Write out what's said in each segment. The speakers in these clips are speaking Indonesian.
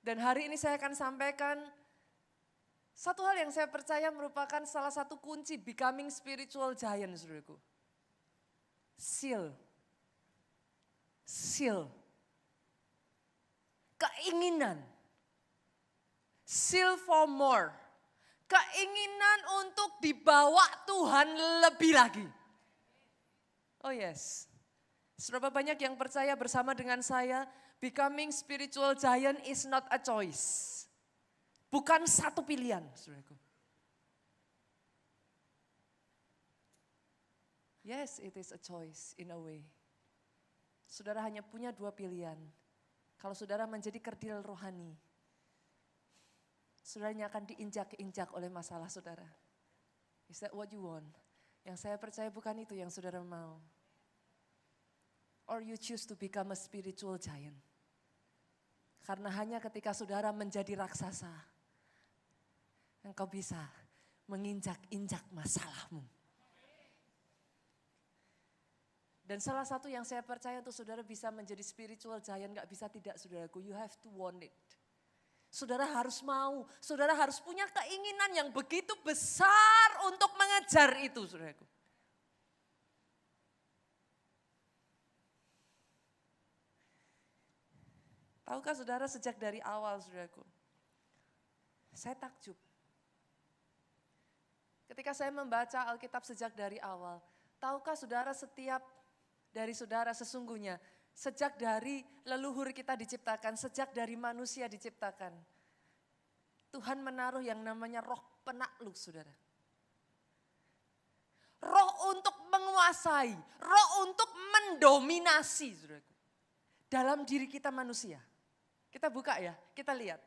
Dan hari ini saya akan sampaikan satu hal yang saya percaya merupakan salah satu kunci becoming spiritual giant, saudaraku. Seal. Seal. Keinginan. Seal for more. Keinginan untuk dibawa Tuhan lebih lagi. Oh yes. Seberapa banyak yang percaya bersama dengan saya, becoming spiritual giant is not a choice. Bukan satu pilihan, saudaraku. Yes, it is a choice in a way. Saudara hanya punya dua pilihan. Kalau saudara menjadi kerdil rohani, saudaranya akan diinjak-injak oleh masalah saudara. Is that what you want? Yang saya percaya bukan itu yang saudara mau. Or you choose to become a spiritual giant. Karena hanya ketika saudara menjadi raksasa, engkau bisa menginjak-injak masalahmu. Dan salah satu yang saya percaya untuk saudara bisa menjadi spiritual giant, gak bisa tidak saudaraku, you have to want it. Saudara harus mau, saudara harus punya keinginan yang begitu besar untuk mengejar itu saudaraku. Tahukah saudara sejak dari awal saudaraku, saya takjub. Ketika saya membaca Alkitab sejak dari awal, tahukah saudara setiap dari saudara sesungguhnya, sejak dari leluhur kita diciptakan, sejak dari manusia diciptakan, Tuhan menaruh yang namanya roh penakluk saudara. Roh untuk menguasai, roh untuk mendominasi saudaraku. Dalam diri kita manusia. Kita buka ya, kita lihat.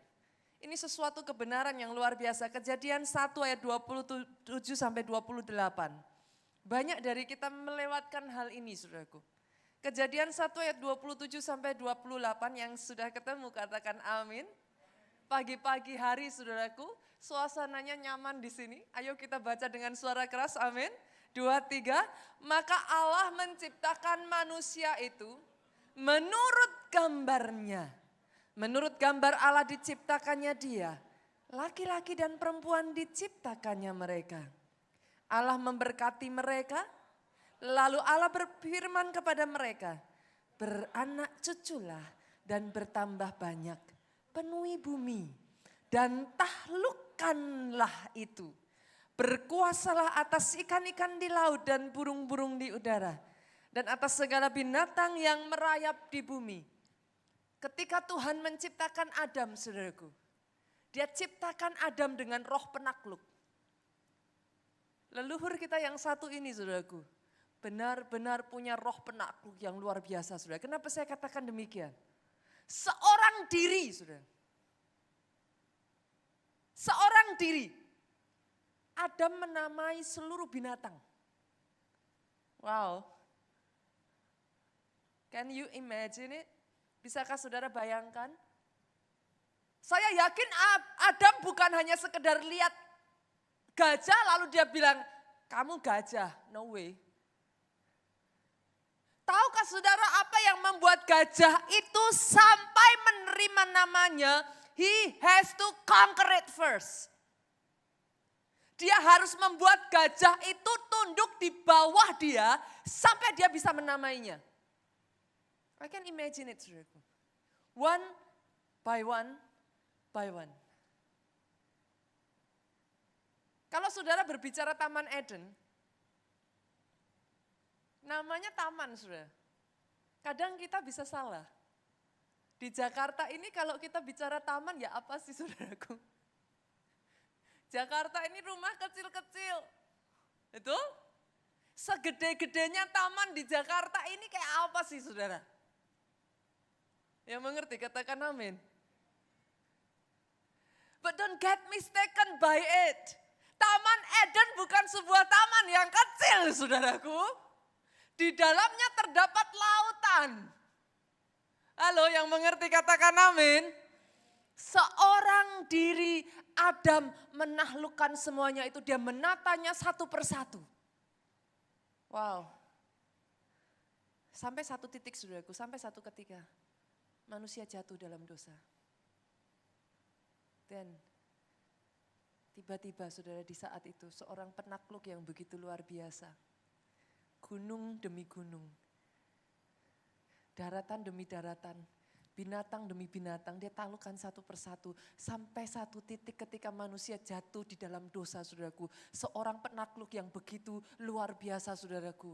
Ini sesuatu kebenaran yang luar biasa. Kejadian 1 ayat 27 sampai 28. Banyak dari kita melewatkan hal ini saudaraku. Kejadian 1 ayat 27 sampai 28 yang sudah ketemu katakan amin. Pagi-pagi hari saudaraku, suasananya nyaman di sini. Ayo kita baca dengan suara keras amin. 2, 3. Maka Allah menciptakan manusia itu menurut gambarnya. Menurut gambar Allah diciptakannya dia. Laki-laki dan perempuan diciptakannya mereka. Allah memberkati mereka, lalu Allah berfirman kepada mereka, beranak cuculah dan bertambah banyak, penuhi bumi dan taklukkanlah itu. Berkuasalah atas ikan-ikan di laut dan burung-burung di udara, dan atas segala binatang yang merayap di bumi. Ketika Tuhan menciptakan Adam, saudaraku, dia ciptakan Adam dengan roh penakluk. Leluhur kita yang satu ini saudaraku, benar-benar punya roh penakluk yang luar biasa saudara. Kenapa saya katakan demikian? Seorang diri saudara. Seorang diri. Adam menamai seluruh binatang. Wow. Can you imagine it? Bisakah saudara bayangkan? Saya yakin Adam bukan hanya sekedar lihat gajah lalu dia bilang, kamu gajah, no way. Tahukah saudara apa yang membuat gajah itu sampai menerima namanya? He has to conquer it first. Dia harus membuat gajah itu tunduk di bawah dia sampai dia bisa menamainya. I can imagine it, saudaraku. One by one by one. Kalau saudara berbicara Taman Eden, namanya taman saudara. Kadang kita bisa salah. Di Jakarta ini kalau kita bicara taman ya apa sih saudaraku? Jakarta ini rumah kecil-kecil. Betul? Segede-gedenya taman di Jakarta ini kayak apa sih saudara? Yang mengerti katakan amin. But don't get mistaken by it. Taman Eden bukan sebuah taman yang kecil saudaraku. Di dalamnya terdapat lautan. Halo yang mengerti katakan amin. Seorang diri Adam menaklukkan semuanya itu. Dia menatanya satu persatu. Wow. Sampai satu titik saudaraku, sampai satu ketika manusia jatuh dalam dosa. Dan tiba-tiba saudara di saat itu seorang penakluk yang begitu luar biasa. Gunung demi gunung, daratan demi daratan, binatang demi binatang, dia taklukkan satu persatu. Sampai satu titik ketika manusia jatuh di dalam dosa saudaraku. Seorang penakluk yang begitu luar biasa saudaraku.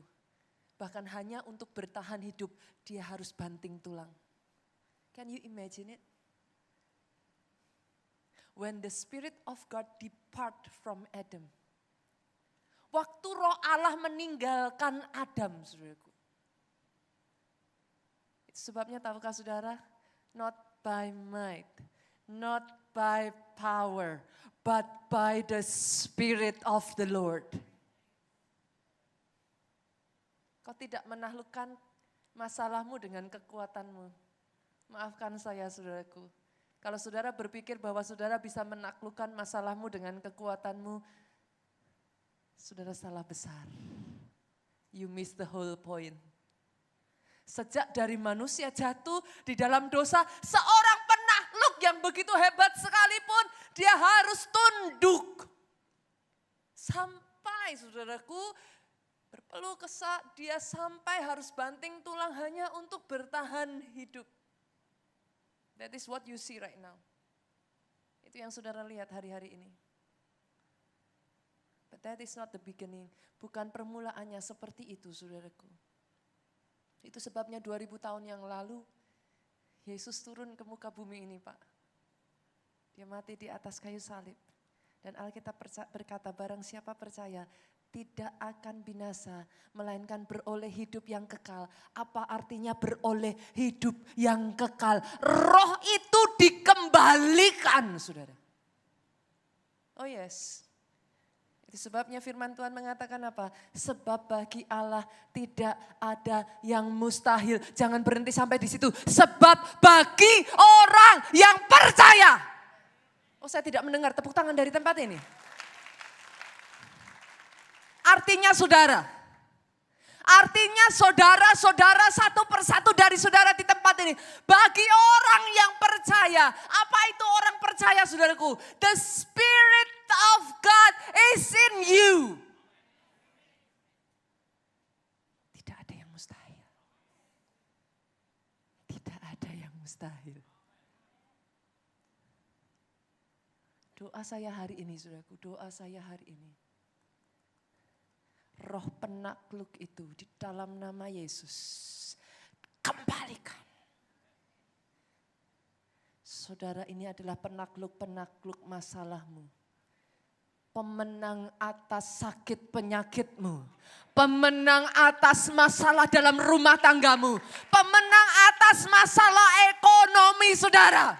Bahkan hanya untuk bertahan hidup, dia harus banting tulang. Can you imagine it? When the Spirit of God depart from Adam. Waktu roh Allah meninggalkan Adam, saudaraku. Itu sebabnya tahukah saudara? Not by might, not by power, but by the Spirit of the Lord. Kau tidak menaklukkan masalahmu dengan kekuatanmu. Maafkan saya saudaraku. Kalau saudara berpikir bahwa saudara bisa menaklukkan masalahmu dengan kekuatanmu, saudara salah besar. You miss the whole point. Sejak dari manusia jatuh di dalam dosa, seorang penakluk yang begitu hebat sekalipun, dia harus tunduk. Sampai saudaraku, berpeluh kesah, dia sampai harus banting tulang hanya untuk bertahan hidup. That is what you see right now. Itu yang saudara lihat hari-hari ini. But that is not the beginning. Bukan permulaannya seperti itu saudaraku. Itu sebabnya 2000 tahun yang lalu, Yesus turun ke muka bumi ini Pak. Dia mati di atas kayu salib. Dan Alkitab berkata barang siapa percaya, tidak akan binasa, melainkan beroleh hidup yang kekal. Apa artinya beroleh hidup yang kekal? Roh itu dikembalikan, saudara. Oh yes. Itu sebabnya firman Tuhan mengatakan apa? Sebab bagi Allah tidak ada yang mustahil. Jangan berhenti sampai di situ. Sebab bagi orang yang percaya. Oh, saya tidak mendengar tepuk tangan dari tempat ini. Artinya saudara satu persatu dari saudara di tempat ini. Bagi orang yang percaya, apa itu orang percaya saudaraku? The Spirit of God is in you. Tidak ada yang mustahil. Tidak ada yang mustahil. Doa saya hari ini saudaraku, doa saya hari ini. Roh penakluk itu di dalam nama Yesus kembalikan. Saudara ini adalah penakluk-penakluk masalahmu. Pemenang atas sakit penyakitmu. Pemenang atas masalah dalam rumah tanggamu. Pemenang atas masalah ekonomi saudara.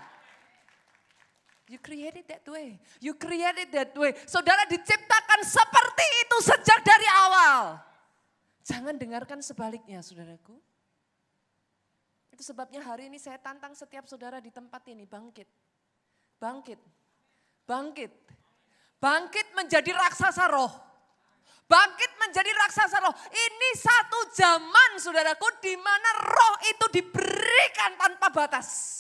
You created that way. You created that way. Saudara diciptakan seperti itu sejak dari awal. Jangan dengarkan sebaliknya saudaraku. Itu sebabnya hari ini saya tantang setiap saudara di tempat ini bangkit. Bangkit. Bangkit. Bangkit menjadi raksasa roh. Bangkit menjadi raksasa roh. Ini satu zaman saudaraku di mana roh itu diberikan tanpa batas.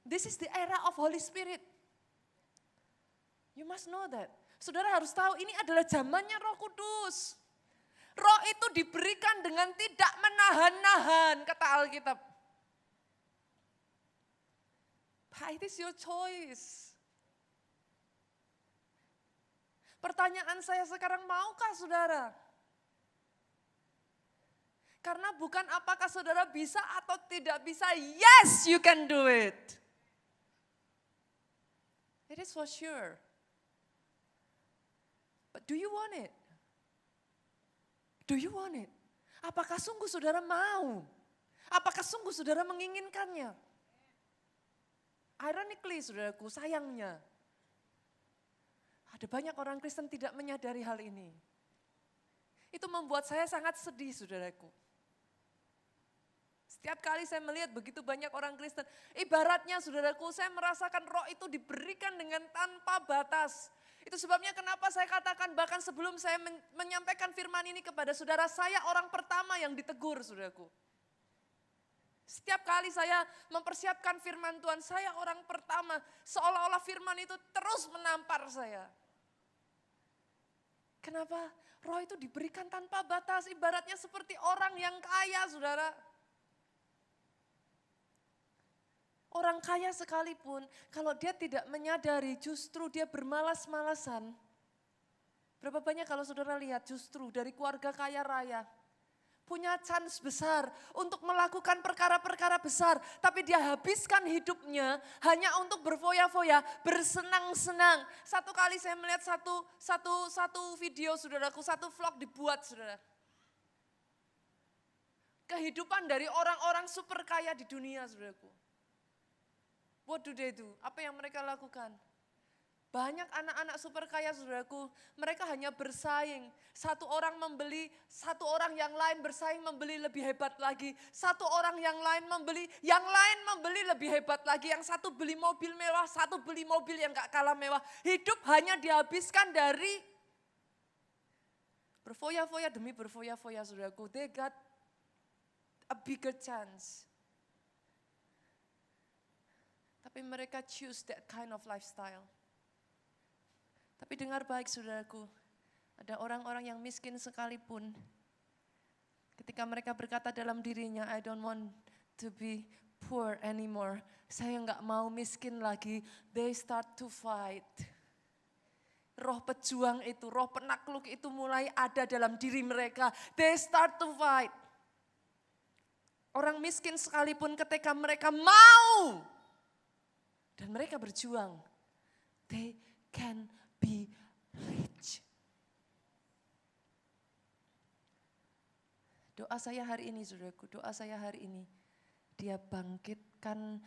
This is the era of Holy Spirit. You must know that. Saudara harus tahu ini adalah zamannya Roh Kudus. Roh itu diberikan dengan tidak menahan-nahan, kata Alkitab. But it is your choice. Pertanyaan saya sekarang, maukah saudara? Karena bukan apakah saudara bisa atau tidak bisa. Yes, you can do it. It is for sure. But do you want it? Do you want it? Apakah sungguh saudara mau? Apakah sungguh saudara menginginkannya? Ironically saudaraku, sayangnya. Ada banyak orang Kristen tidak menyadari hal ini. Itu membuat saya sangat sedih saudaraku. Setiap kali saya melihat begitu banyak orang Kristen, ibaratnya saudaraku saya merasakan roh itu diberikan dengan tanpa batas. Itu sebabnya kenapa saya katakan bahkan sebelum saya menyampaikan firman ini kepada saudara, saya orang pertama yang ditegur saudaraku. Setiap kali saya mempersiapkan firman Tuhan, saya orang pertama. Seolah-olah firman itu terus menampar saya. Kenapa? Roh itu diberikan tanpa batas, ibaratnya seperti orang yang kaya, saudara. Orang kaya sekalipun, kalau dia tidak menyadari justru dia bermalas-malasan. Berapa banyak kalau saudara lihat justru dari keluarga kaya raya, punya chance besar untuk melakukan perkara-perkara besar. Tapi dia habiskan hidupnya hanya untuk berfoya-foya, bersenang-senang. Satu kali saya melihat satu video saudaraku, satu vlog dibuat saudara. Kehidupan dari orang-orang super kaya di dunia saudaraku. What do they do? Apa yang mereka lakukan? Banyak anak-anak super kaya saudaraku, mereka hanya bersaing. Satu orang membeli, satu orang yang lain bersaing membeli lebih hebat lagi. Satu orang yang lain membeli lebih hebat lagi. Yang satu beli mobil mewah, satu beli mobil yang gak kalah mewah. Hidup hanya dihabiskan dari berfoya-foya demi berfoya-foya saudaraku. They got a bigger chance. Tapi mereka choose that kind of lifestyle. Tapi dengar baik saudaraku, ada orang-orang yang miskin sekalipun, ketika mereka berkata dalam dirinya, I don't want to be poor anymore, saya enggak mau miskin lagi, they start to fight. Roh pejuang itu, roh penakluk itu mulai ada dalam diri mereka, they start to fight. Orang miskin sekalipun ketika mereka mau, dan mereka berjuang, they can be rich. Doa saya hari ini saudaraku, doa saya hari ini. Dia bangkitkan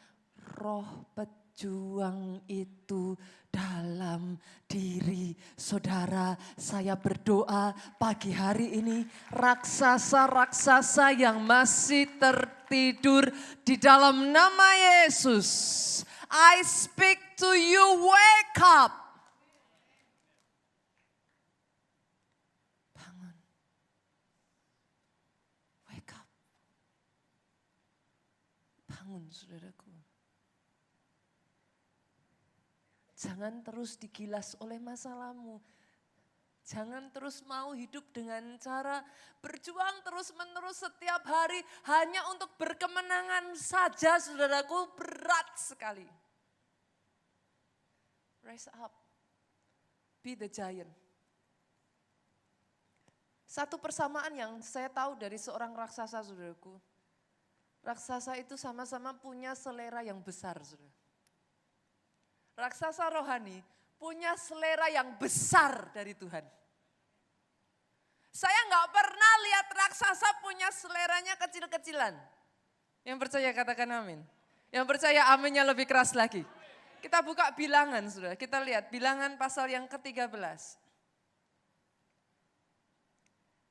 roh pejuang itu dalam diri saudara. Saya berdoa pagi hari ini raksasa-raksasa yang masih tertidur di dalam nama Yesus. I speak to you, wake up. Bangun saudaraku. Jangan terus digilas oleh masalahmu. Jangan terus mau hidup dengan cara berjuang terus-menerus setiap hari hanya untuk berkemenangan saja saudaraku, berat sekali. Rise up, be the giant. Satu persamaan yang saya tahu dari seorang raksasa saudaraku. Raksasa itu sama-sama punya selera yang besar. Saudara. Raksasa rohani punya selera yang besar dari Tuhan. Saya nggak pernah lihat raksasa punya seleranya kecil-kecilan. Yang percaya katakan amin. Yang percaya aminnya lebih keras lagi. Kita buka bilangan saudara, kita lihat bilangan pasal yang ke-13.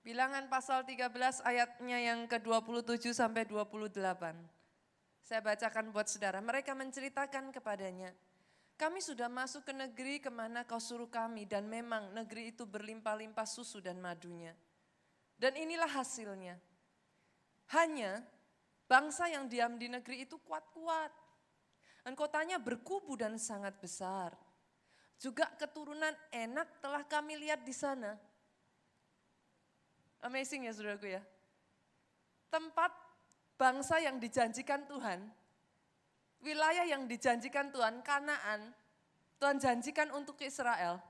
Bilangan pasal 13 ayatnya yang ke-27 sampai 28. Saya bacakan buat saudara. Mereka menceritakan kepadanya, kami sudah masuk ke negeri kemana kau suruh kami dan memang negeri itu berlimpah-limpah susu dan madunya. Dan inilah hasilnya. Hanya bangsa yang diam di negeri itu kuat-kuat. Dan kotanya berkubu dan sangat besar. Juga keturunan enak telah kami lihat di sana. Amazing ya saudaraku ya. Tempat bangsa yang dijanjikan Tuhan, wilayah yang dijanjikan Tuhan, Kanaan, Tuhan janjikan untuk Israel.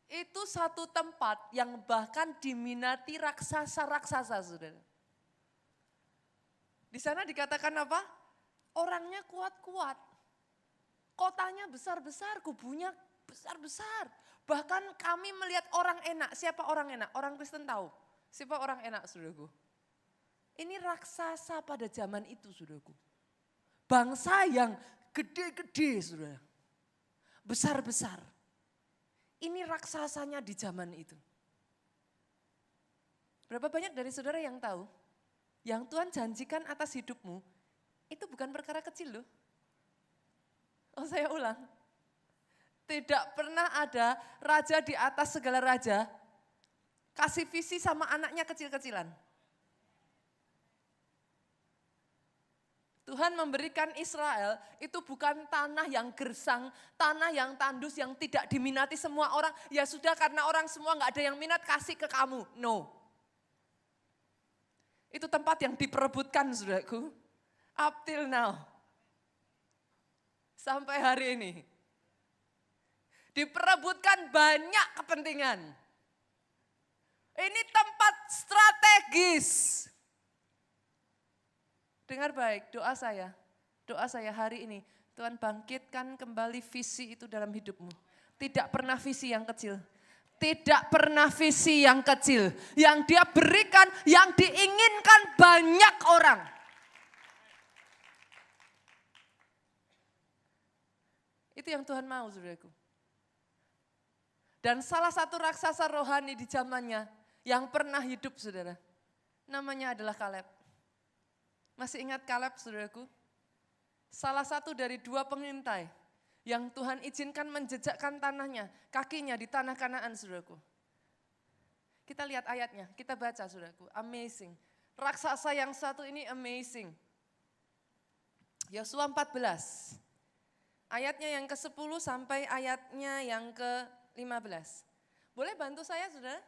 Itu satu tempat yang bahkan diminati raksasa-raksasa saudara. Di sana dikatakan apa? Orangnya kuat-kuat. Kotanya besar-besar, kubunya besar-besar. Bahkan kami melihat orang enak. Siapa orang enak? Orang Kristen tahu. Siapa orang enak saudaraku? Ini raksasa pada zaman itu saudaraku. Bangsa yang gede-gede saudara. Besar-besar. Ini raksasanya di zaman itu. Berapa banyak dari saudara yang tahu? Yang Tuhan janjikan atas hidupmu, itu bukan perkara kecil loh. Oh saya ulang. Tidak pernah ada raja di atas segala raja, kasih visi sama anaknya kecil-kecilan. Tuhan memberikan Israel itu bukan tanah yang gersang, tanah yang tandus, yang tidak diminati semua orang. Ya sudah karena orang semua gak ada yang minat, kasih ke kamu. No. Itu tempat yang diperebutkan saudaraku. Up till now. Sampai hari ini. Diperebutkan banyak kepentingan. Ini tempat strategis. Dengar baik, doa saya hari ini, Tuhan bangkitkan kembali visi itu dalam hidupmu. Tidak pernah visi yang kecil, tidak pernah visi yang kecil. Yang dia berikan, yang diinginkan banyak orang. Itu yang Tuhan mau, saudaraku. Dan salah satu raksasa rohani di zamannya yang pernah hidup, saudara, namanya adalah Kaleb. Masih ingat Kaleb, saudaraku? Salah satu dari 2 pengintai yang Tuhan izinkan menjejakkan tanahnya, kakinya di tanah Kanaan, saudaraku. Kita lihat ayatnya, kita baca, saudaraku. Amazing. Raksasa yang satu ini amazing. Yosua 14. Ayatnya yang ke-10 sampai ayatnya yang ke-15. Boleh bantu saya, saudara?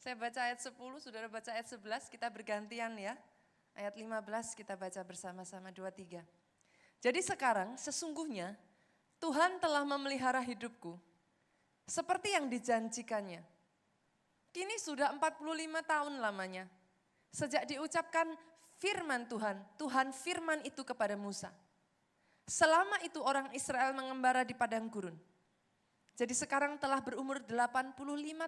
Saya baca ayat 10, saudara baca ayat 11, kita bergantian ya. Ayat 15 kita baca bersama-sama 2-3. Jadi sekarang sesungguhnya Tuhan telah memelihara hidupku seperti yang dijanjikannya. Kini sudah 45 tahun lamanya. Sejak diucapkan firman Tuhan, Tuhan firman itu kepada Musa. Selama itu orang Israel mengembara di padang gurun. Jadi sekarang telah berumur 85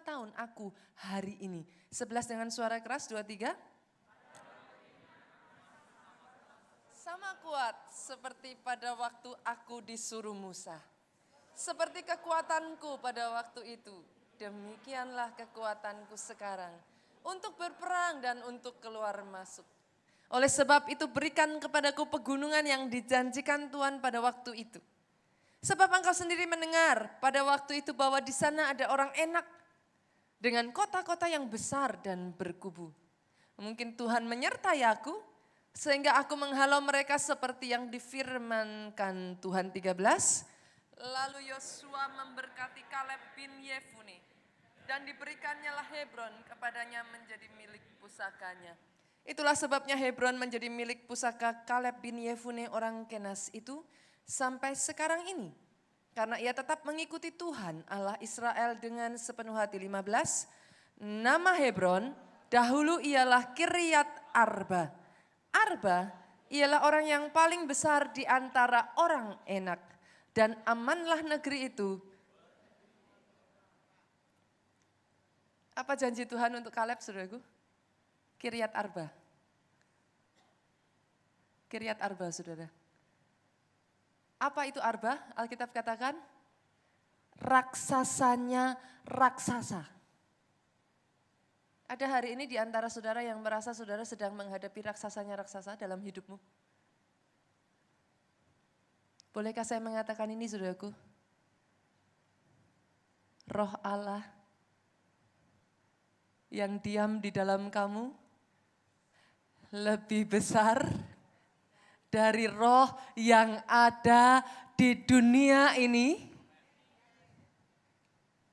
tahun aku hari ini. 11 dengan suara keras, 2-3. Sama kuat seperti pada waktu aku disuruh Musa. Seperti kekuatanku pada waktu itu, demikianlah kekuatanku sekarang. Untuk berperang dan untuk keluar masuk. Oleh sebab itu berikan kepadaku pegunungan yang dijanjikan Tuhan pada waktu itu. Sebab engkau sendiri mendengar pada waktu itu bahwa di sana ada orang enak. Dengan kota-kota yang besar dan berkubu. Mungkin Tuhan menyertai aku. Sehingga aku menghalau mereka seperti yang difirmankan Tuhan 13. Lalu Yosua memberkati Kaleb bin Yefune. Dan diberikannya lah Hebron kepadanya menjadi milik pusakanya. Itulah sebabnya Hebron menjadi milik pusaka Kaleb bin Yefune orang Kenas itu sampai sekarang ini. Karena ia tetap mengikuti Tuhan Allah Israel dengan sepenuh hati. 15. Nama Hebron dahulu ialah Kiryat Arba. Arba ialah orang yang paling besar di antara orang enak. Dan amanlah negeri itu. Apa janji Tuhan untuk Kaleb, saudaraku? Kiryat Arba. Kiryat Arba, saudara. Apa itu Arba? Alkitab katakan, raksasanya raksasa. Ada hari ini di antara saudara yang merasa saudara sedang menghadapi raksasanya raksasa dalam hidupmu? Bolehkah saya mengatakan ini, saudaraku? Roh Allah yang diam di dalam kamu lebih besar dari roh yang ada di dunia ini.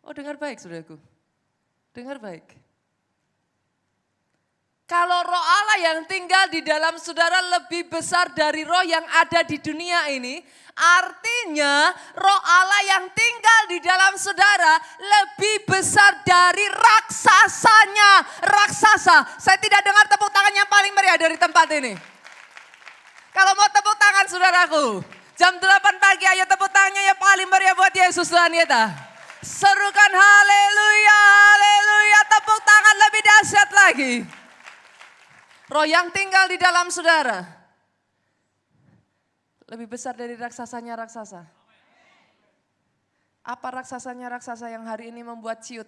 Oh, dengar baik, saudaraku. Dengar baik. Kalau roh Allah yang tinggal di dalam saudara lebih besar dari roh yang ada di dunia ini, artinya roh Allah yang tinggal di dalam saudara lebih besar dari raksasanya raksasa. Saya tidak dengar tepuk tangan yang paling meriah dari tempat ini. Kalau mau tepuk tangan saudaraku, jam 8 pagi ayo tepuk tangannya yang paling meriah buat Yesus Tuhan kita. Serukan haleluya, haleluya, tepuk tangan lebih dahsyat lagi. Roh yang tinggal di dalam saudara lebih besar dari raksasanya raksasa. Apa raksasanya raksasa yang hari ini membuat ciut?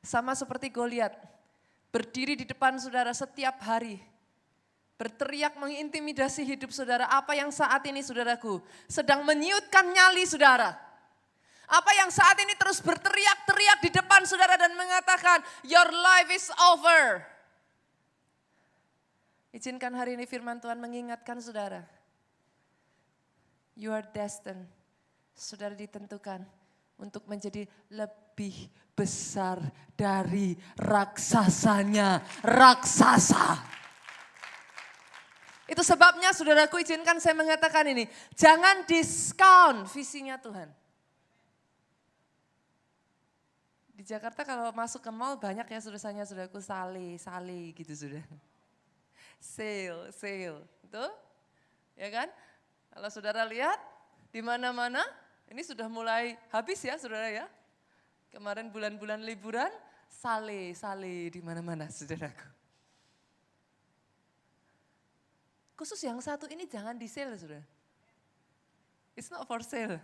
Sama seperti Goliat, berdiri di depan saudara setiap hari. Berteriak mengintimidasi hidup saudara. Apa yang saat ini saudaraku sedang menyiutkan nyali saudara. Apa yang saat ini terus berteriak-teriak di depan saudara dan mengatakan, your life is over. Izinkan hari ini firman Tuhan mengingatkan saudara. You are destined. Saudara ditentukan untuk menjadi lebih besar dari raksasanya, raksasa. Itu sebabnya saudaraku izinkan saya mengatakan ini. Jangan diskon visinya Tuhan. Di Jakarta kalau masuk ke mall banyak ya saudaraku sale gitu sudah. Sale. Itu ya kan? Kalau saudara lihat di mana-mana ini sudah mulai habis ya saudara ya. Kemarin bulan-bulan liburan sale di mana-mana saudaraku. Khusus yang satu ini jangan di sale, saudara. It's not for sale.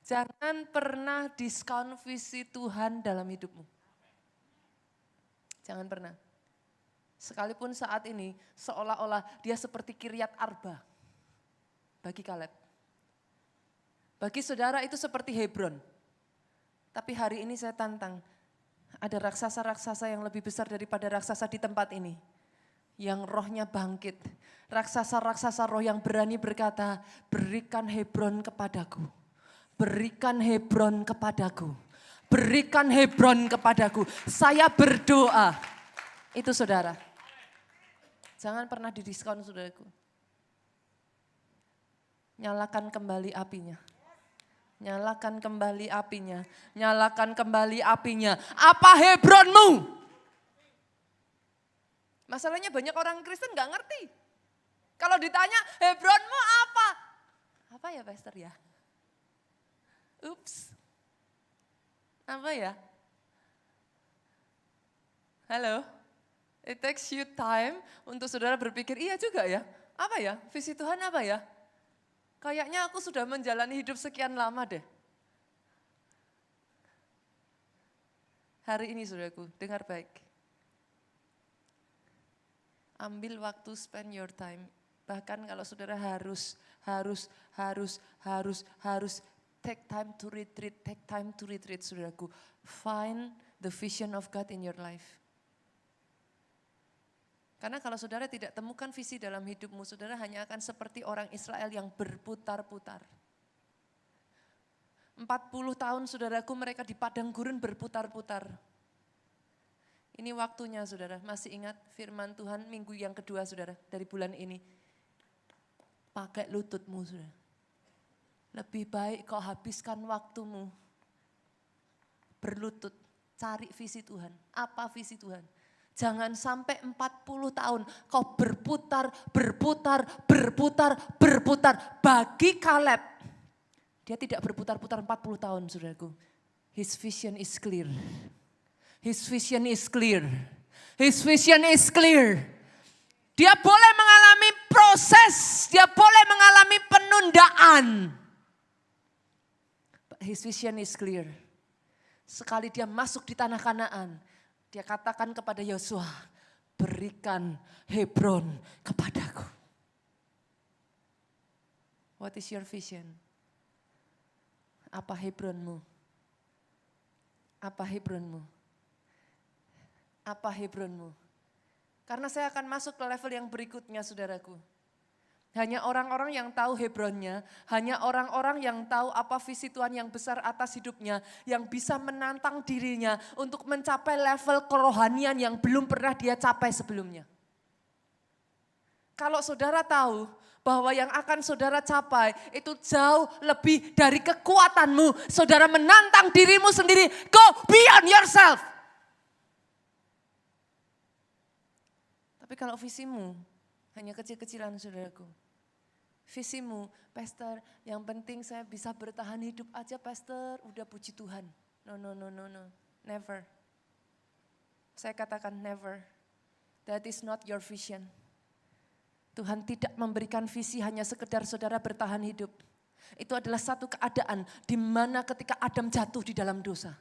Jangan pernah diskon visi Tuhan dalam hidupmu. Jangan pernah. Sekalipun saat ini seolah-olah dia seperti Kiryat Arba bagi Kaleb. Bagi saudara itu seperti Hebron. Tapi hari ini saya tantang, ada raksasa-raksasa yang lebih besar daripada raksasa di tempat ini. Yang rohnya bangkit. Raksasa-raksasa roh yang berani berkata, berikan Hebron kepadaku. Berikan Hebron kepadaku. Berikan Hebron kepadaku. Saya berdoa. Itu saudara. Jangan pernah didiskon saudaraku. Nyalakan kembali apinya. Nyalakan kembali apinya. Nyalakan kembali apinya. Apa Hebronmu? Masalahnya banyak orang Kristen gak ngerti. Kalau ditanya, Hebronmu apa? Apa ya pastor ya? Ups. Apa ya? Halo? It takes you time untuk saudara berpikir, iya juga ya. Apa ya? Visi Tuhan apa ya? Kayaknya aku sudah menjalani hidup sekian lama deh. Hari ini saudaraku, dengar baik. Ambil waktu, spend your time. Bahkan kalau saudara harus take time to retreat, saudaraku. Find the vision of God in your life. Karena kalau saudara tidak temukan visi dalam hidupmu, saudara hanya akan seperti orang Israel yang berputar-putar. 40 tahun saudaraku mereka di padang gurun berputar-putar. Ini waktunya saudara, masih ingat firman Tuhan minggu yang kedua saudara dari bulan ini. Pakai lututmu saudara. Lebih baik kau habiskan waktumu berlutut, cari visi Tuhan. Apa visi Tuhan? Jangan sampai 40 tahun kau berputar. Bagi Kaleb, dia tidak berputar-putar 40 tahun saudaraku. His vision is clear. His vision is clear. His vision is clear. Dia boleh mengalami proses, dia boleh mengalami penundaan. But his vision is clear. Sekali dia masuk di tanah Kanaan, dia katakan kepada Yosua, berikan Hebron kepadaku. What is your vision? Apa Hebronmu? Apa Hebronmu? Apa Hebronmu? Karena saya akan masuk ke level yang berikutnya saudaraku. Hanya orang-orang yang tahu Hebronnya, hanya orang-orang yang tahu apa visi Tuhan yang besar atas hidupnya, yang bisa menantang dirinya untuk mencapai level kerohanian yang belum pernah dia capai sebelumnya. Kalau saudara tahu bahwa yang akan saudara capai itu jauh lebih dari kekuatanmu, saudara menantang dirimu sendiri, go beyond yourself. Tapi kalau visimu hanya kecil-kecilan saudaraku. Visimu, pastor, yang penting saya bisa bertahan hidup aja pastor, udah puji Tuhan. No, never. Saya katakan never. That is not your vision. Tuhan tidak memberikan visi hanya sekedar saudara bertahan hidup. Itu adalah satu keadaan di mana ketika Adam jatuh di dalam dosa.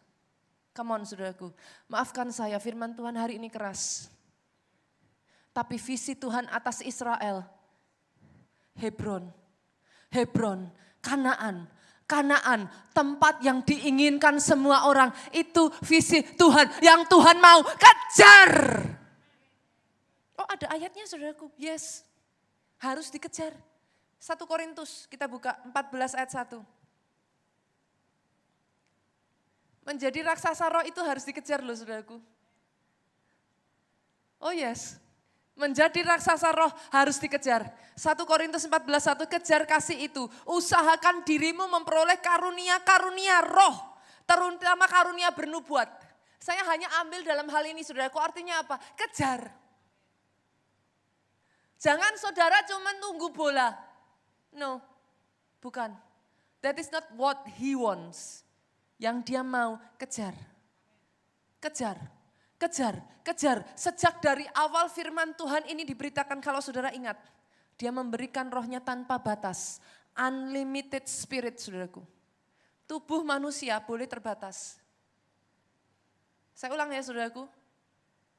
Come on saudaraku, maafkan saya firman Tuhan hari ini keras. Tapi visi Tuhan atas Israel, Hebron, Kanaan, tempat yang diinginkan semua orang. Itu visi Tuhan yang Tuhan mau kejar. Kok ada ayatnya saudaraku? Yes, harus dikejar. 1 Korintus kita buka 14 ayat 1. Menjadi raksasa roh itu harus dikejar loh saudaraku. Oh yes, menjadi raksasa roh harus dikejar. 1 Korintus 14:1, kejar kasih itu. Usahakan dirimu memperoleh karunia-karunia roh, terutama karunia bernubuat. Saya hanya ambil dalam hal ini saudaraku, artinya apa? Kejar. Jangan saudara cuma tunggu bola. No, bukan. That is not what he wants. Yang dia mau, kejar. Kejar, kejar, kejar. Sejak dari awal firman Tuhan ini diberitakan, kalau saudara ingat. Dia memberikan rohnya tanpa batas. Unlimited spirit saudaraku. Tubuh manusia boleh terbatas. Saya ulang ya saudaraku.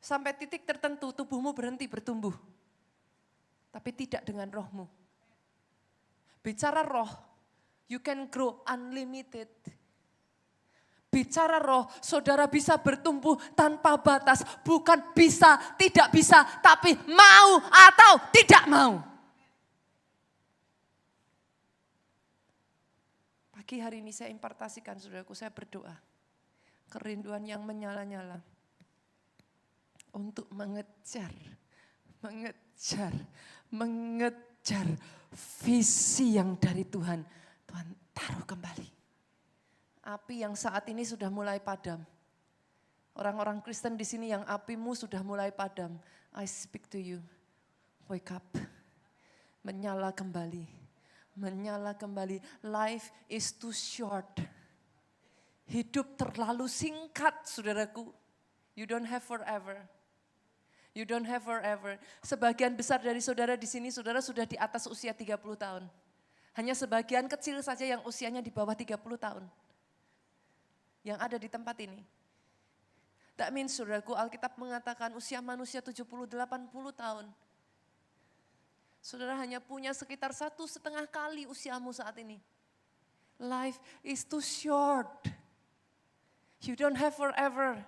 Sampai titik tertentu tubuhmu berhenti bertumbuh. Tapi tidak dengan rohmu. Bicara roh, you can grow unlimited. Bicara roh, saudara bisa bertumbuh tanpa batas. Bukan bisa, tidak bisa, tapi mau atau tidak mau. Pagi hari ini saya impartasikan saudaraku, saya berdoa. Kerinduan yang menyala-nyala. Untuk mengejar visi yang dari Tuhan. Tuhan taruh kembali. Api yang saat ini sudah mulai padam. Orang-orang Kristen di sini yang apimu sudah mulai padam. I speak to you. Wake up. Menyala kembali. Menyala kembali. Life is too short. Hidup terlalu singkat saudaraku. You don't have forever. You don't have forever. Sebagian besar dari saudara di sini, saudara sudah di atas usia 30 tahun. Hanya sebagian kecil saja yang usianya di bawah 30 tahun. Yang ada di tempat ini. That means saudaraku, Alkitab mengatakan usia manusia 70-80 tahun. Saudara hanya punya sekitar 1,5 kali usiamu saat ini. Life is too short. You don't have forever.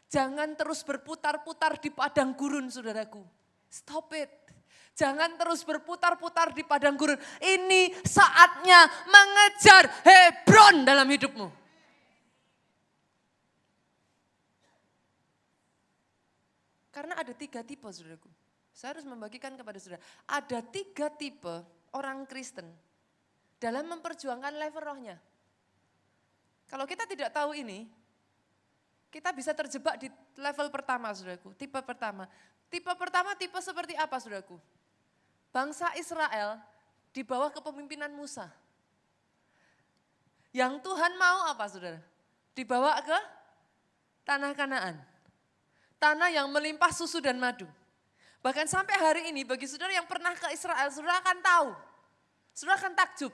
Jangan terus berputar-putar di padang gurun saudaraku. Stop it. Jangan terus berputar-putar di padang gurun. Ini saatnya mengejar Hebron dalam hidupmu. Karena ada 3 tipe saudaraku. Saya harus membagikan kepada saudara. Ada 3 tipe orang Kristen dalam memperjuangkan level rohnya. Kalau kita tidak tahu ini, kita bisa terjebak di level pertama, saudaraku. Tipe pertama. Tipe pertama, tipe seperti apa, saudaraku? Bangsa Israel di bawah kepemimpinan Musa. Yang Tuhan mau apa, saudara? Dibawa ke tanah Kanaan. Tanah yang melimpah susu dan madu. Bahkan sampai hari ini, bagi saudara yang pernah ke Israel, saudara akan tahu. Saudara akan takjub.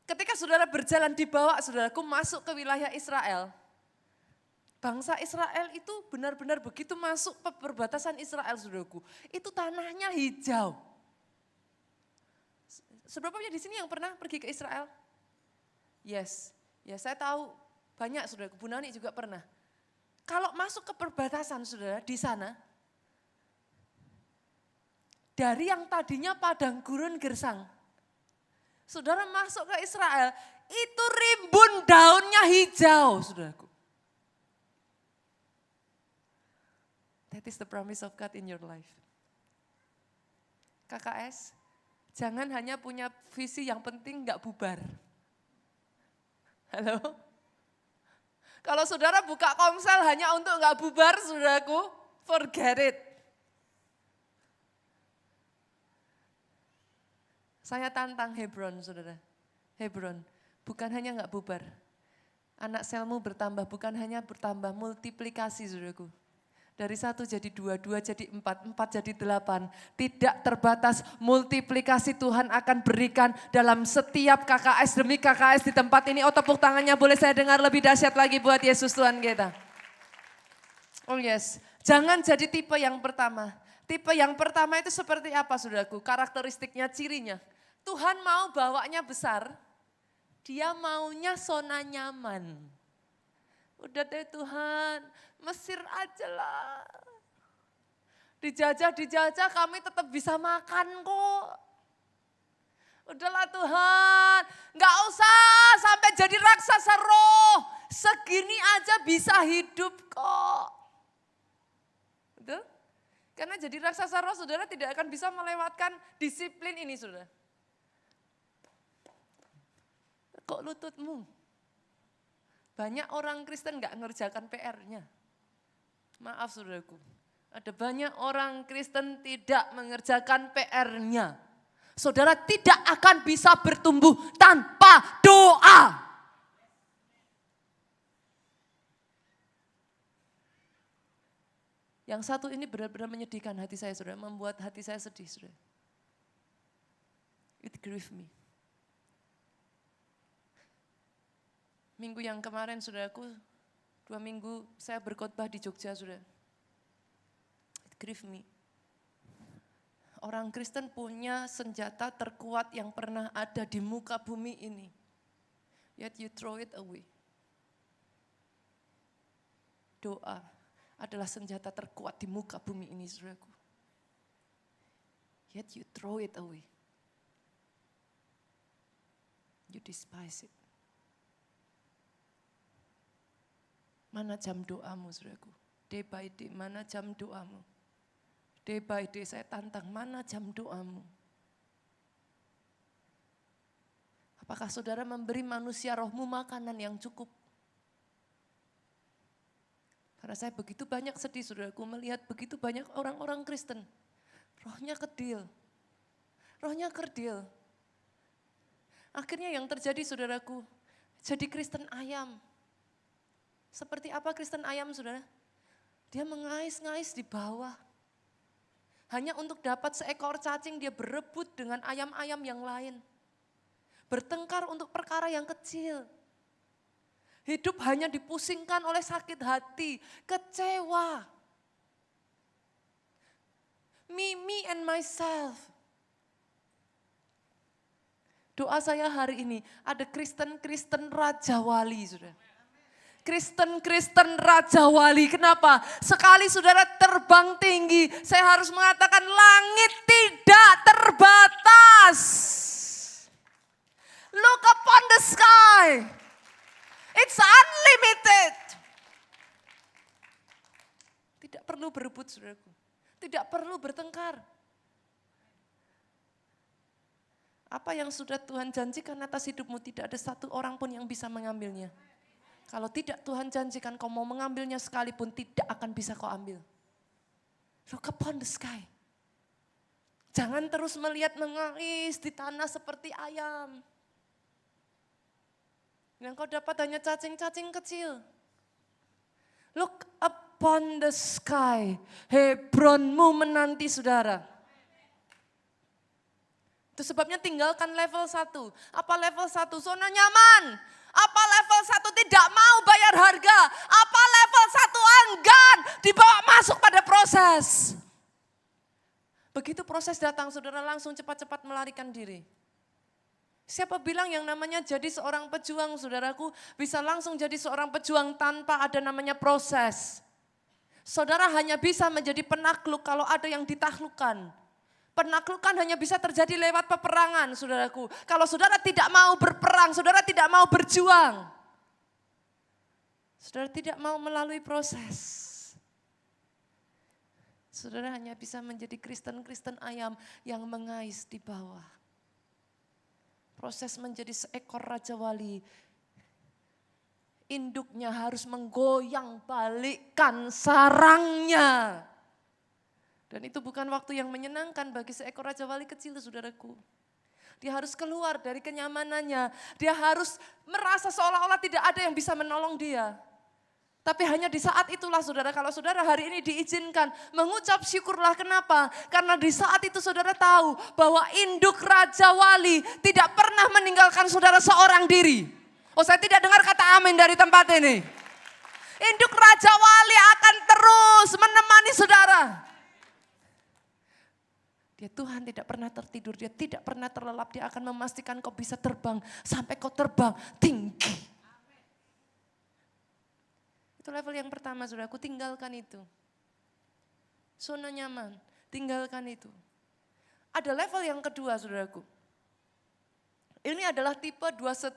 Ketika saudara berjalan dibawa, saudaraku, masuk ke wilayah Israel. Bangsa Israel itu benar-benar begitu masuk ke perbatasan Israel, saudaraku. Itu tanahnya hijau. Seberapa banyak di sini yang pernah pergi ke Israel? Yes, ya saya tahu banyak saudaraku. Bu Nani juga pernah. Kalau masuk ke perbatasan saudara di sana, dari yang tadinya padang gurun gersang, saudara masuk ke Israel, itu rimbun daunnya hijau, saudaraku. That is the promise of God in your life. KKS, jangan hanya punya visi yang penting gak bubar. Halo? Kalau saudara buka komsel hanya untuk gak bubar, saudaraku, forget it. Saya tantang Hebron, saudara. Hebron, bukan hanya gak bubar. Anak selmu bertambah, bukan hanya bertambah, multiplikasi, saudaraku. Dari 1 jadi 2, 2 jadi 4, 4 jadi 8. Tidak terbatas multiplikasi Tuhan akan berikan dalam setiap KKS demi KKS di tempat ini. Oh, tepuk tangannya boleh saya dengar lebih dahsyat lagi buat Yesus Tuhan kita. Oh yes, jangan jadi tipe yang pertama. Tipe yang pertama itu seperti apa saudaraku? Karakteristiknya, cirinya. Tuhan mau bawanya besar, dia maunya zona nyaman. Udah deh Tuhan, Mesir aja lah. Dijajah kami tetap bisa makan kok. Udahlah Tuhan, gak usah sampai jadi raksasa roh. Segini aja bisa hidup kok. Betul? Karena jadi raksasa roh saudara tidak akan bisa melewatkan disiplin ini saudara. Kok lututmu? Banyak orang Kristen gak ngerjakan PR-nya. Maaf saudaraku, ada banyak orang Kristen tidak mengerjakan PR-nya. Saudara tidak akan bisa bertumbuh tanpa doa. Yang satu ini benar-benar menyedihkan hati saya, saudara, membuat hati saya sedih, saudara. It grieve me. Minggu yang kemarin, saudaraku, 2 minggu saya berkhotbah di Jogja, saudara. It grieve me. Orang Kristen punya senjata terkuat yang pernah ada di muka bumi ini. Yet you throw it away. Doa adalah senjata terkuat di muka bumi ini, saudaraku. Yet you throw it away. You despise it. Mana jam doamu, saudaraku? Day by day, mana jam doamu? Day by day saya tantang, mana jam doamu? Apakah saudara memberi manusia rohmu makanan yang cukup? Karena saya begitu banyak sedih saudaraku melihat begitu banyak orang-orang Kristen. Rohnya kerdil. Rohnya kerdil. Akhirnya yang terjadi saudaraku, jadi Kristen ayam. Seperti apa Kristen ayam saudara? Dia mengais-ngais di bawah. Hanya untuk dapat seekor cacing dia berebut dengan ayam-ayam yang lain. Bertengkar untuk perkara yang kecil. Hidup hanya dipusingkan oleh sakit hati, kecewa. Me and myself. Doa saya hari ini ada Kristen-Kristen Raja Wali, saudara. Kristen-Kristen Raja Wali. Kenapa? Sekali saudara terbang tinggi, saya harus mengatakan langit tidak terbatas. Look upon the sky. It's unlimited. Tidak perlu berebut saudaraku. Tidak perlu bertengkar. Apa yang sudah Tuhan janjikan atas hidupmu tidak ada satu orang pun yang bisa mengambilnya. Kalau tidak Tuhan janjikan kau mau mengambilnya sekalipun tidak akan bisa kau ambil. Look upon the sky. Jangan terus melihat mengais di tanah seperti ayam. Yang kau dapat hanya cacing-cacing kecil. Look upon the sky. Hebronmu menanti saudara. Itu sebabnya tinggalkan level 1. Apa level 1? Zona nyaman. Apa level 1 tidak mau bayar harga? Apa level 1 enggan dibawa masuk pada proses? Begitu proses datang, saudara langsung cepat-cepat melarikan diri. Siapa bilang yang namanya jadi seorang pejuang, saudaraku, bisa langsung jadi seorang pejuang tanpa ada namanya proses. Saudara hanya bisa menjadi penakluk kalau ada yang ditaklukkan. Penaklukan hanya bisa terjadi lewat peperangan, saudaraku. Kalau saudara tidak mau berperang, saudara tidak mau berjuang. Saudara tidak mau melalui proses. Saudara hanya bisa menjadi Kristen-Kristen ayam yang mengais di bawah. Proses menjadi seekor Raja Wali. Induknya harus menggoyang balikkan sarangnya. Dan itu bukan waktu yang menyenangkan bagi seekor Raja Wali kecil, saudaraku. Dia harus keluar dari kenyamanannya. Dia harus merasa seolah-olah tidak ada yang bisa menolong dia. Tapi hanya di saat itulah saudara, kalau saudara hari ini diizinkan mengucap syukurlah, kenapa? Karena di saat itu saudara tahu bahwa induk Raja Wali tidak pernah meninggalkan saudara seorang diri. Oh, saya tidak dengar kata amin dari tempat ini. Induk Raja Wali akan terus menemani saudara. Dia Tuhan tidak pernah tertidur, dia tidak pernah terlelap, dia akan memastikan kau bisa terbang sampai kau terbang tinggi. Itu level yang pertama, saudaraku, tinggalkan itu. Zona nyaman, tinggalkan itu. Ada level yang kedua, saudaraku. Ini adalah tipe 2,5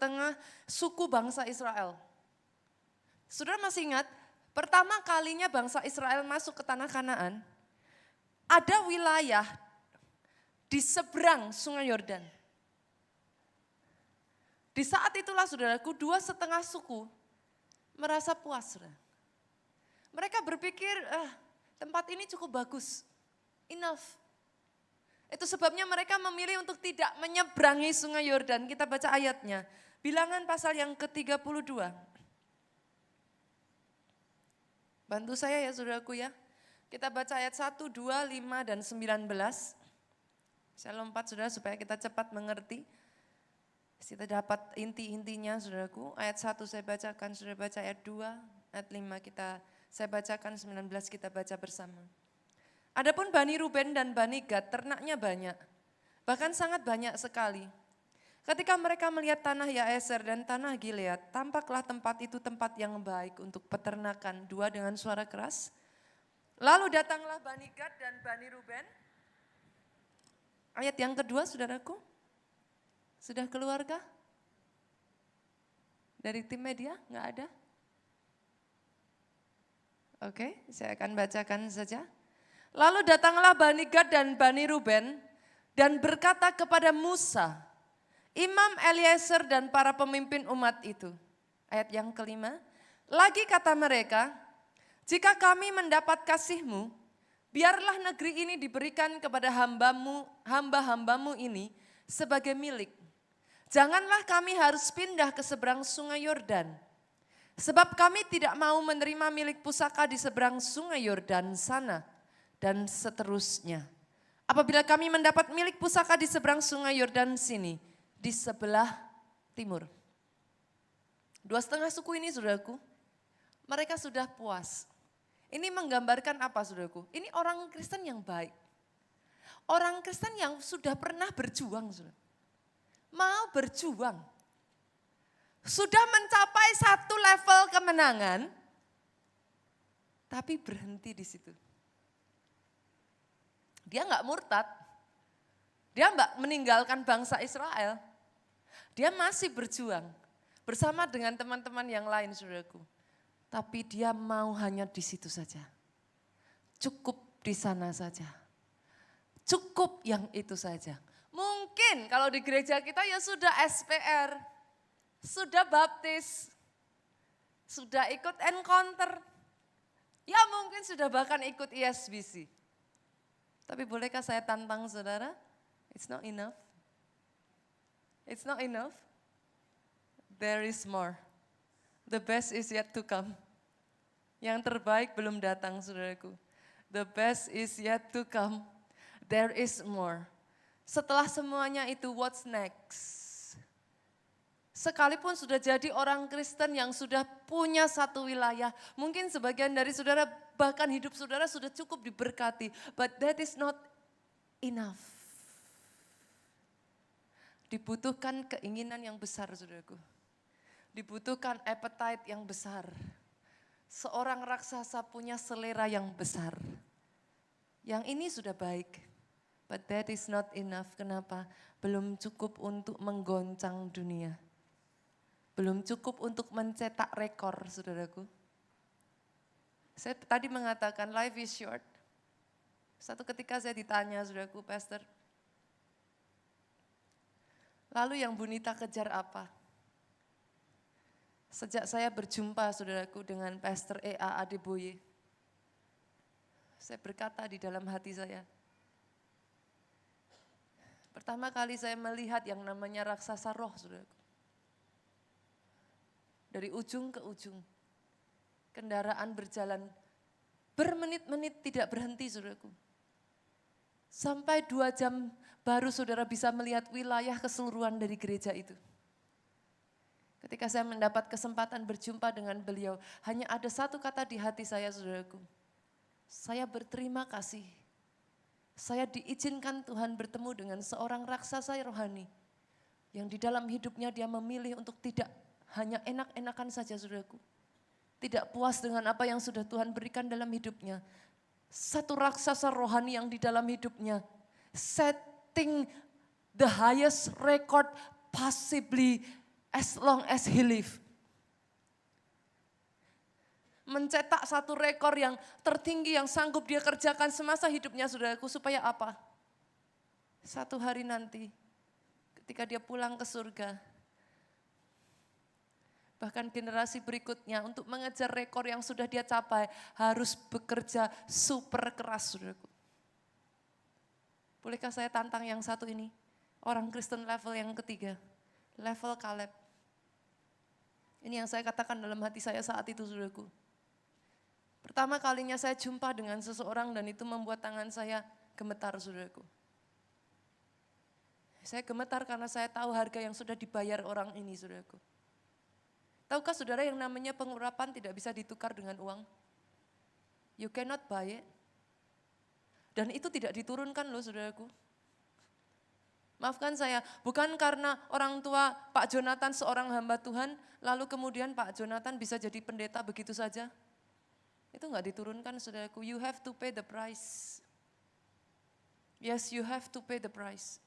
suku bangsa Israel. Saudara masih ingat, pertama kalinya bangsa Israel masuk ke tanah Kanaan, ada wilayah di seberang sungai Yordan. Di saat itulah saudaraku, 2,5 suku merasa puas. Saudara. Mereka berpikir, tempat ini cukup bagus, enough. Itu sebabnya mereka memilih untuk tidak menyeberangi sungai Yordan. Kita baca ayatnya. Bilangan pasal yang ke-32. Bantu saya ya saudaraku ya. Kita baca ayat 1, 2, 5, dan 19. Saya lompat saudara supaya kita cepat mengerti. Kita dapat inti-intinya saudaraku. Ayat 1 saya bacakan, saudara baca ayat 2, ayat 5 saya bacakan, 19 kita baca bersama. Adapun Bani Ruben dan Bani Gad ternaknya banyak, bahkan sangat banyak sekali. Ketika mereka melihat tanah Yaeser dan tanah Gilead, tampaklah tempat itu tempat yang baik untuk peternakan. 2 dengan suara keras. Lalu datanglah Bani Gad dan Bani Ruben. Ayat yang kedua saudaraku, sudah keluarkah? Dari tim media nggak ada? Oke, saya akan bacakan saja. Lalu datanglah Bani Gad dan Bani Ruben dan berkata kepada Musa, Imam Eliezer dan para pemimpin umat itu. Ayat yang kelima, lagi kata mereka, jika kami mendapat kasih-Mu, biarlah negeri ini diberikan kepada hamba-hambamu ini sebagai milik. Janganlah kami harus pindah ke seberang sungai Yordan. Sebab kami tidak mau menerima milik pusaka di seberang sungai Yordan sana. Dan seterusnya. Apabila kami mendapat milik pusaka di seberang sungai Yordan sini, di sebelah timur. 2,5 suku ini saudaraku, mereka sudah puas. Ini menggambarkan apa saudaraku? Ini orang Kristen yang baik. Orang Kristen yang sudah pernah berjuang. Saudara. Mau berjuang. Sudah mencapai satu level kemenangan, tapi berhenti di situ. Dia enggak murtad, dia enggak meninggalkan bangsa Israel. Dia masih berjuang bersama dengan teman-teman yang lain saudaraku. Tapi dia mau hanya di situ saja. Cukup di sana saja. Cukup yang itu saja. Mungkin kalau di gereja kita ya sudah SPR, sudah baptis, sudah ikut encounter. Ya mungkin sudah bahkan ikut ISBC. Tapi bolehkah saya tantang saudara? It's not enough. It's not enough. There is more. The best is yet to come. Yang terbaik belum datang saudaraku. The best is yet to come. There is more. Setelah semuanya itu, what's next? Sekalipun sudah jadi orang Kristen yang sudah punya satu wilayah, mungkin sebagian dari saudara bahkan hidup saudara sudah cukup diberkati, but that is not enough. Dibutuhkan keinginan yang besar saudaraku. Dibutuhkan appetite yang besar. Seorang raksasa punya selera yang besar. Yang ini sudah baik, but that is not enough. Kenapa? Belum cukup untuk menggoncang dunia. Belum cukup untuk mencetak rekor, saudaraku. Saya tadi mengatakan life is short. Satu ketika saya ditanya, saudaraku, Pastor, lalu yang Bunita kejar apa? Sejak saya berjumpa, saudaraku, dengan Pastor E.A. Adeboye, saya berkata di dalam hati saya, pertama kali saya melihat yang namanya raksasa roh, saudaraku. Dari ujung ke ujung, kendaraan berjalan bermenit-menit tidak berhenti saudaraku. Sampai 2 jam baru saudara bisa melihat wilayah keseluruhan dari gereja itu. Ketika saya mendapat kesempatan berjumpa dengan beliau, hanya ada satu kata di hati saya saudaraku. Saya berterima kasih. Saya diizinkan Tuhan bertemu dengan seorang raksasa rohani. Yang di dalam hidupnya dia memilih untuk tidak hanya enak-enakan saja saudaraku. Tidak puas dengan apa yang sudah Tuhan berikan dalam hidupnya. satu raksasa rohani yang di dalam hidupnya. Setting the highest record possibly as long as he live. Mencetak satu rekor yang tertinggi yang sanggup dia kerjakan semasa hidupnya, saudaraku, supaya apa? Satu hari nanti ketika dia pulang ke surga, bahkan generasi berikutnya untuk mengejar rekor yang sudah dia capai harus bekerja super keras, saudaraku. Bolehkah saya tantang yang satu ini? Orang Kristen level yang ketiga, level Kaleb. Ini yang saya katakan dalam hati saya saat itu, saudaraku. Pertama kalinya saya jumpa dengan seseorang dan itu membuat tangan saya gemetar, saudaraku. Saya gemetar karena saya tahu harga yang sudah dibayar orang ini, saudaraku. Tahukah saudara yang namanya pengurapan tidak bisa ditukar dengan uang? You cannot buy it. Dan itu tidak diturunkan loh, saudaraku. Maafkan saya, bukan karena orang tua Pak Jonathan seorang hamba Tuhan, lalu kemudian Pak Jonathan bisa jadi pendeta begitu saja. Itu enggak diturunkan, saudaraku. You have to pay the price. Yes, you have to pay the price.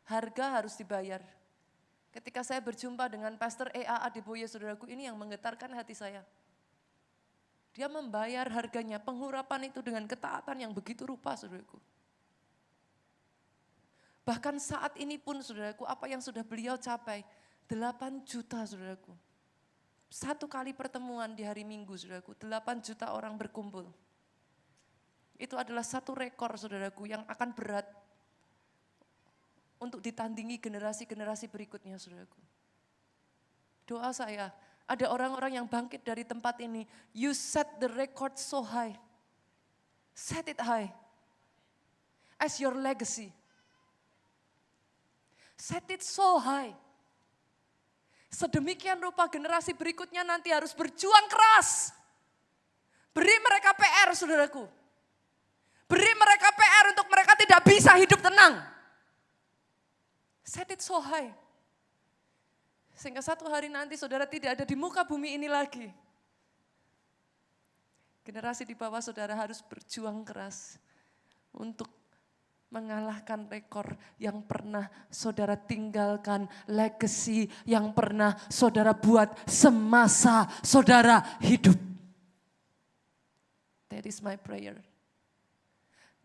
Harga harus dibayar. Ketika saya berjumpa dengan Pastor E.A. Adeboye, saudaraku, ini yang menggetarkan hati saya. Dia membayar harganya, pengurapan itu dengan ketaatan yang begitu rupa, saudaraku. Bahkan saat ini pun, saudaraku, apa yang sudah beliau capai, 8 juta, saudaraku. Satu kali pertemuan di hari Minggu, saudaraku, 8 juta orang berkumpul. Itu adalah satu rekor, saudaraku, yang akan berat untuk ditandingi generasi-generasi berikutnya, saudaraku. Doa saya, ada orang-orang yang bangkit dari tempat ini. You set the record so high. Set it high. As your legacy. Set it so high. Sedemikian rupa generasi berikutnya nanti harus berjuang keras. Beri mereka PR, saudaraku. Beri mereka PR untuk mereka tidak bisa hidup tenang. Set it so high. Sehingga satu hari nanti saudara tidak ada di muka bumi ini lagi. Generasi di bawah saudara harus berjuang keras untuk mengalahkan rekor yang pernah saudara tinggalkan, legacy yang pernah saudara buat semasa saudara hidup. That is my prayer.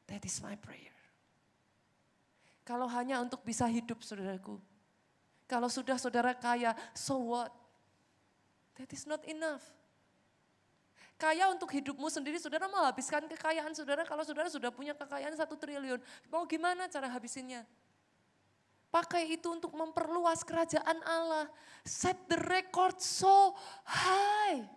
That is my prayer. Kalau hanya untuk bisa hidup, saudaraku. Kalau sudah saudara kaya, so what? That is not enough. Kaya untuk hidupmu sendiri, saudara mau habiskan kekayaan saudara. Kalau saudara sudah punya kekayaan 1 triliun, mau gimana cara habisinnya? Pakai itu untuk memperluas kerajaan Allah. Set the record so high.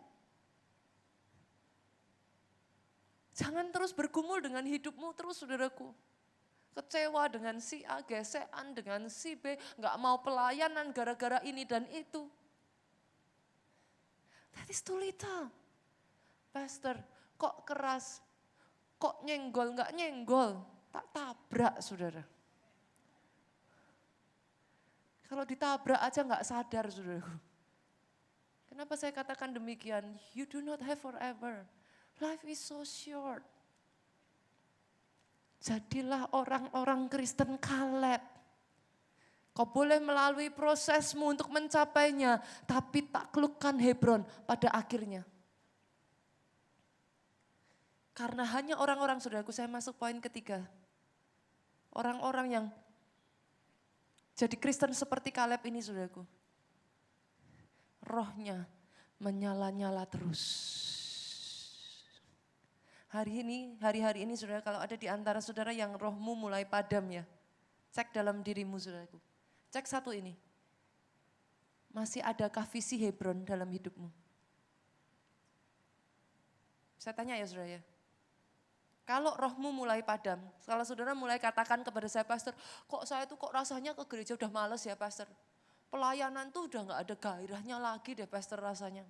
Jangan terus bergumul dengan hidupmu terus, saudaraku. Kecewa dengan si A, gesekan dengan si B, gak mau pelayanan gara-gara ini dan itu. That is too little. Pastor, kok keras, kok nyenggol, gak nyenggol, tak tabrak, saudara. Kalau ditabrak aja gak sadar, saudaraku. Kenapa saya katakan demikian? You do not have forever. Life is so short. Jadilah orang-orang Kristen Kaleb. Kau boleh melalui prosesmu untuk mencapainya, tapi taklukkan Hebron pada akhirnya. Karena hanya orang-orang, saudaraku, saya masuk poin ketiga. Orang-orang yang jadi Kristen seperti Kaleb ini, saudaraku. Rohnya menyala-nyala terus. Hari-hari ini saudara, kalau ada di antara saudara yang rohmu mulai padam ya, cek dalam dirimu, saudaraku. Cek satu ini, masih adakah visi Hebron dalam hidupmu? Saya tanya ya saudara ya, kalau rohmu mulai padam, kalau saudara mulai katakan kepada saya, Pastor, kok saya tuh kok rasanya ke gereja udah males ya Pastor. Pelayanan tuh udah gak ada gairahnya lagi deh Pastor rasanya.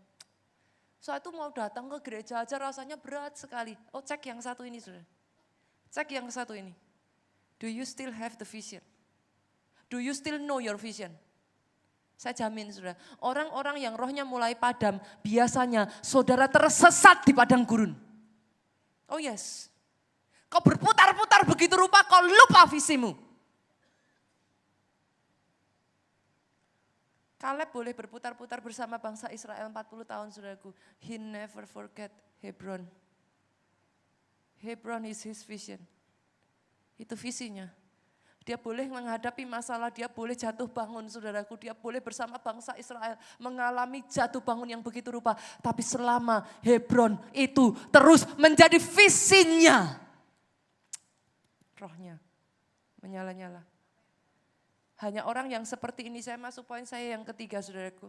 Saya tuh mau datang ke gereja aja rasanya berat sekali. Oh, cek yang satu ini, saudara. Cek yang satu ini. Do you still have the vision? Do you still know your vision? Saya jamin, saudara. Orang-orang yang rohnya mulai padam, biasanya saudara tersesat di padang gurun. Oh yes. Kau berputar-putar begitu rupa, kau lupa visimu. Kaleb boleh berputar-putar bersama bangsa Israel 40 tahun, saudaraku. He never forget Hebron. Hebron is his vision. Itu visinya. Dia boleh menghadapi masalah, dia boleh jatuh bangun, saudaraku. Dia boleh bersama bangsa Israel mengalami jatuh bangun yang begitu rupa. Tapi selama Hebron itu terus menjadi visinya. Rohnya menyala-nyala. Hanya orang yang seperti ini, saya masuk poin saya yang ketiga, saudaraku.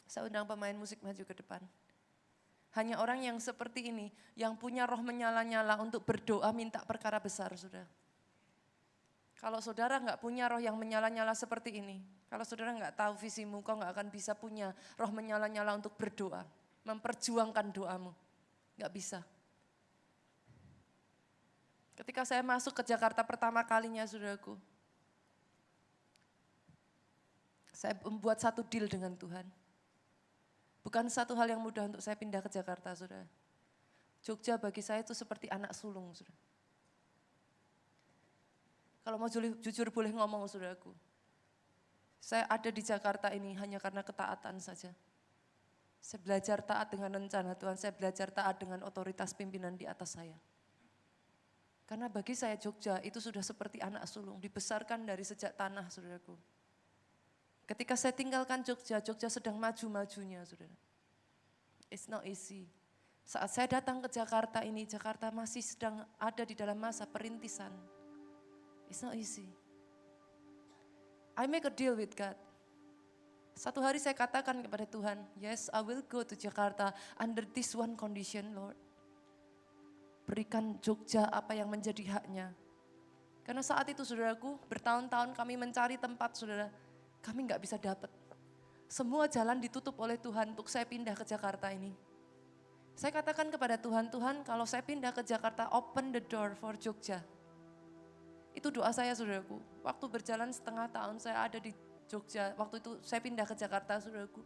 Saya undang pemain musik maju ke depan. Hanya orang yang seperti ini, yang punya roh menyala-nyala untuk berdoa minta perkara besar, saudara. Kalau saudara nggak punya roh yang menyala-nyala seperti ini, kalau saudara nggak tahu visimu, kau nggak akan bisa punya roh menyala-nyala untuk berdoa, memperjuangkan doamu. Nggak bisa. Ketika saya masuk ke Jakarta pertama kalinya, saudaraku, saya membuat satu deal dengan Tuhan. Bukan satu hal yang mudah untuk saya pindah ke Jakarta, saudara. Jogja bagi saya itu seperti anak sulung, saudara. Kalau mau jujur boleh ngomong, saudaraku. Saya ada di Jakarta ini hanya karena ketaatan saja. Saya belajar taat dengan rencana Tuhan, saya belajar taat dengan otoritas pimpinan di atas saya. Karena bagi saya Jogja itu sudah seperti anak sulung, dibesarkan dari sejak tanah, saudaraku. Ketika saya tinggalkan Jogja, Jogja sedang maju-majunya, saudara. It's not easy. Saat saya datang ke Jakarta ini, Jakarta masih sedang ada di dalam masa perintisan. It's not easy. I make a deal with God. Satu hari saya katakan kepada Tuhan, yes, I will go to Jakarta under this one condition, Lord. Berikan Jogja apa yang menjadi haknya. Karena saat itu, saudaraku, bertahun-tahun kami mencari tempat, saudara. Kami nggak bisa dapat. Semua jalan ditutup oleh Tuhan untuk saya pindah ke Jakarta ini. Saya katakan kepada Tuhan, Tuhan kalau saya pindah ke Jakarta, open the door for Jogja. Itu doa saya, saudaraku. Waktu berjalan setengah tahun saya ada di Jogja, waktu itu saya pindah ke Jakarta, saudaraku.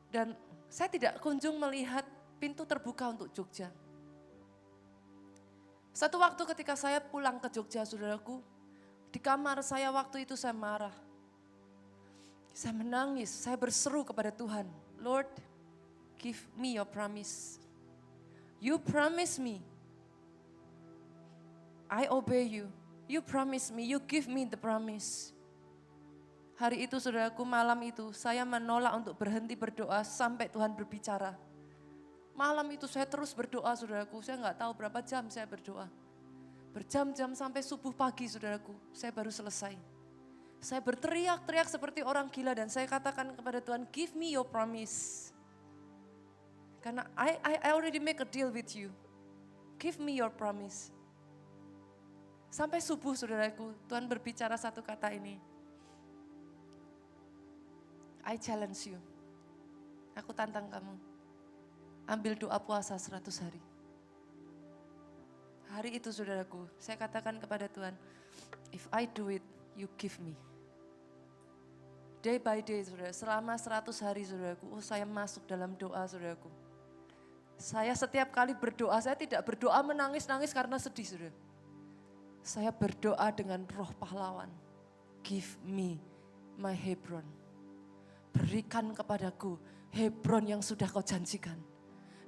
Dan saya tidak kunjung melihat pintu terbuka untuk Jogja. Satu waktu ketika saya pulang ke Jogja, saudaraku, di kamar saya waktu itu saya marah. Saya menangis, saya berseru kepada Tuhan, Lord, give me your promise. You promise me. I obey you. You promise me, you give me the promise. Hari itu, saudaraku, malam itu saya menolak untuk berhenti berdoa sampai Tuhan berbicara. Malam itu saya terus berdoa, saudaraku, saya nggak tahu berapa jam saya berdoa. Berjam-jam sampai subuh pagi, saudaraku, saya baru selesai. Saya berteriak-teriak seperti orang gila dan saya katakan kepada Tuhan, give me your promise. Karena I already make a deal with you. Give me your promise. Sampai subuh, saudaraku, Tuhan berbicara satu kata ini. I challenge you. Aku tantang kamu. Ambil doa puasa 100 hari. Hari itu, saudaraku, saya katakan kepada Tuhan, if I do it, you give me. Day by day, saudara, selama 100 hari, saudaraku, saya masuk dalam doa, saudaraku. Saya setiap kali berdoa, saya tidak berdoa menangis-nangis karena sedih, saudara. Saya berdoa dengan roh pahlawan. Give me my Hebron. Berikan kepadaku Hebron yang sudah kau janjikan.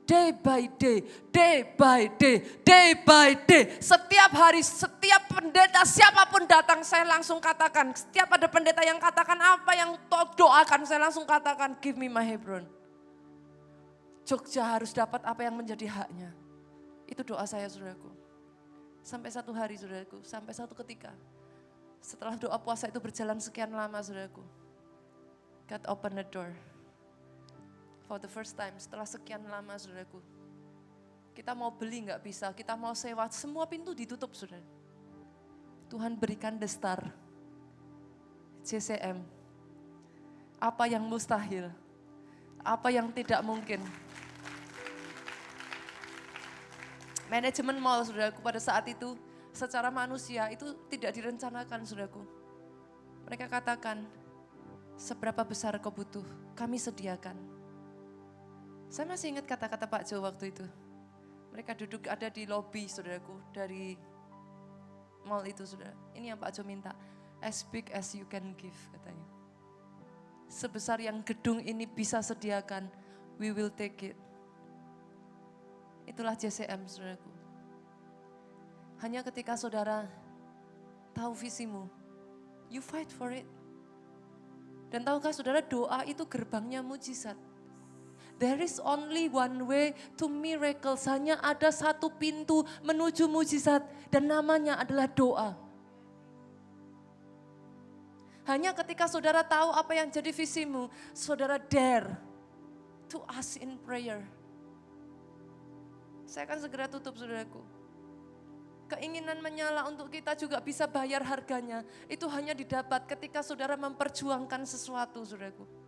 Day by day, day by day, day by day. Setiap hari, setiap pendeta siapapun datang saya langsung katakan. Setiap ada pendeta yang katakan apa yang doakan saya langsung katakan. Give me my Hebron. Jogja harus dapat apa yang menjadi haknya. Itu doa saya, saudaraku. Sampai satu hari, saudaraku, sampai satu ketika. Setelah doa puasa itu berjalan sekian lama, saudaraku. God open the door. For the first time, setelah sekian lama, saudaraku. Kita mau beli nggak bisa, kita mau sewa, semua pintu ditutup, saudara. Tuhan berikan the star. CCM. Apa yang mustahil, apa yang tidak mungkin. Manajemen mall, saudaraku, pada saat itu, secara manusia itu tidak direncanakan, saudaraku. Mereka katakan, seberapa besar kau butuh, kami sediakan. Saya masih ingat kata-kata Pak Jo waktu itu. Mereka duduk ada di lobi, saudaraku, dari mall itu, saudara. Ini yang Pak Jo minta, as big as you can give, katanya. Sebesar yang gedung ini bisa sediakan, we will take it. Itulah JCM, saudaraku. Hanya ketika saudara tahu visimu, you fight for it. Dan tahukah saudara, doa itu gerbangnya mujizat. There is only one way to miracles. Hanya ada satu pintu menuju mujizat dan namanya adalah doa. Hanya ketika saudara tahu apa yang jadi visimu, saudara dare to ask in prayer. Saya akan segera tutup, saudaraku. Keinginan menyala untuk kita juga bisa bayar harganya. Itu hanya didapat ketika saudara memperjuangkan sesuatu, saudaraku.